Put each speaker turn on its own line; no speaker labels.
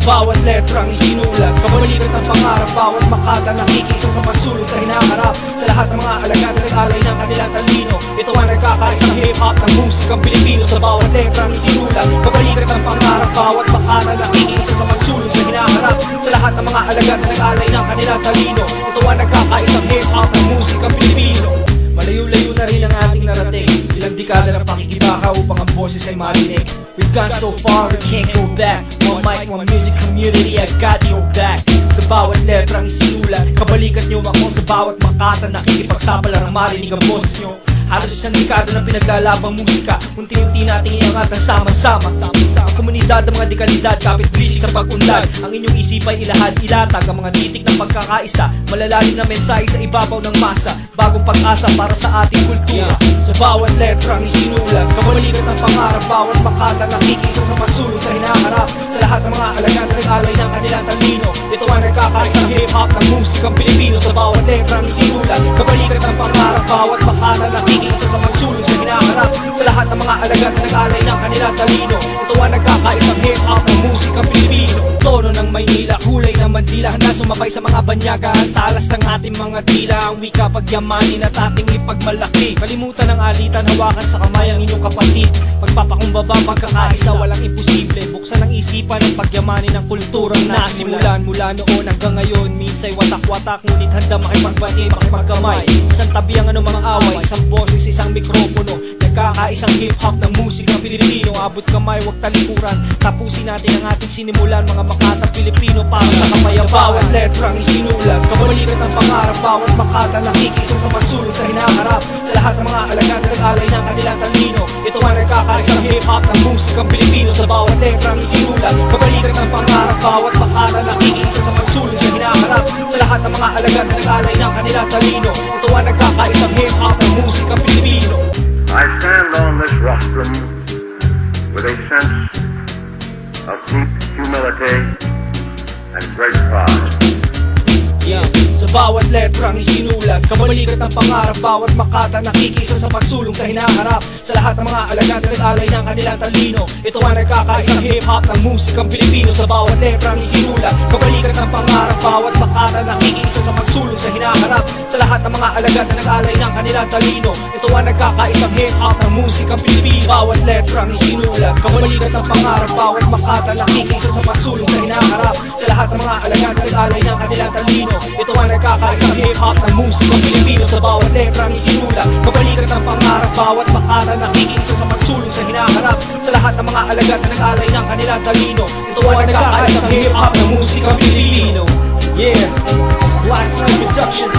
bawat letrang isinulat, kabalikat ng pangarap, bawat makata nakikisa sa pagsulong sa hinaharap. Sa lahat ng mga alagad na nag-alay ng kanilang talino, ito ang nagkakaisang hip-hop ng musikang Pilipino. Sa bawat letrang isinulat, kabalikat ng pangarap, bawat makata nakikisa sa pagsulong sa hinaharap. Sa lahat ng mga alagad na nag-alay ng kanilang talino, ito ang nagkakaisang hip-hop ng musikang Pilipino. Malayo-layo na rin ang ating narating, ilang dekada ng pakikibaka upang ang boses ay marinig. We've gone so far, we can't go back. One mic, one music community, I got your back. Sa bawat letrang isinulat, kabalikat nyo ako. Sa bawat makata nakikipagsapala ng marinig ang boses nyo. Halos isang dekada na pinaglalabang musika, unti-unti nating iangat ang sama-sama. Ang komunidad ng mga dekalidad, kapit-bisig sa pag-unlad. Ang inyong isipay ilahad, ilatag ang mga titik ng pagkakaisa. Malalalim na mensahe sa ibabaw ng masa, bagong pag-asa para sa ating kultura. Sa bawat letrang isinulat, kabalikat ng pangarap, bawat makata nakikisa sa pagsulong sa hinaharap. Sa lahat ng mga alagad na nag-alay ng kanilang talino, ito ang nagkakaisang hip-hop ng musikang Pilipino. Sa bawat letrang isinulat, kabalikat ng pangarap, bawat makata nakikisa sa pagsulong sa hinaharap. Sa lahat ng mga alagad na nag-alay ng kanilang talino, ito ang nagkakaisang hip-hop ng musikang Pilipino. Tono ng Maynila, kulay ng Mandila, handa sumabay sa mga banyaga. Ang talas ng ating mga dila, ang wika pagyamanin at ating ipagmalaki. Kalimutan ng alitan, hawakan sa kamay ang inyong kapatid. Pagpapakumbaba, pagkakaisa, walang imposible. Buksan ang isipan ng pagyamanin ng kulturang nasimulan. Mula noon hanggang ngayon, minsay watak-watak, ngunit handa makipagbati, makipagkamay. Isang tabi ang anumang away, isang boses, isang mikropono. Nagkakaisang hip-hop ng musikang Pilipino. Abot kamay, wag talikuran, tapusin natin ang ating sinimulan. Mga makata Pilipino para sa kapayapaan. Bawat letrang isinulat, kabalikat ng pangarap, bawat makata nakikisa sa pagsulong sa hinaharap. Sa lahat ng mga alagad na nag-alay ng kanilang talino, ito ang nagkakaisang hip-hop ng musikang Pilipino. Sa bawat letrang isinulat, kabalikat ng pangarap, bawat makata nakikisa sa pagsulong sa hinaharap. Sa lahat ng mga alagad na nag-alay ng kanilang talino, ito ang nagkakaisang hip-hop ng musikang Pilipino.
I stand on this rostrum with a sense of deep humility and great pride.
Sa bawat letrang isinulat, kabalikat ng pangarap, bawat makata nakikisa sa pagsulong sa hinaharap. Sa lahat ng mga alagad na nag-alay ng kanilang talino, ito ang nagkakaisang hip-hop ng musikang Pilipino. Sa bawat letrang isinulat, kabalikat ng pangarap, bawat makata nakikisa sa pagsulong sa hinaharap. Sa lahat ng mga alagad na nag-alay ng kanilang talino, ito ang nagkakaisang hip-hop ng musikang Pilipino. Bawat letrang isinulat, kabalikat ng pangarap, bawat makata nakikisa sa pagsulong sa hinaharap. Sa lahat ng mga alagad na nag-alay ng kanilang talino, ito ang nagkakaisang hip-hop ng musikang Pilipino. Sa bawat letrang isinulat, kabalikat ng pangarap, bawat makata nakikisa sa pagsulong sa hinaharap. Sa lahat ng mga alagad na nag-alay ng kanilang talino, ito ang nagkakaisang hip-hop ng musikang Pilipino. Yeah, Black Flame Productions.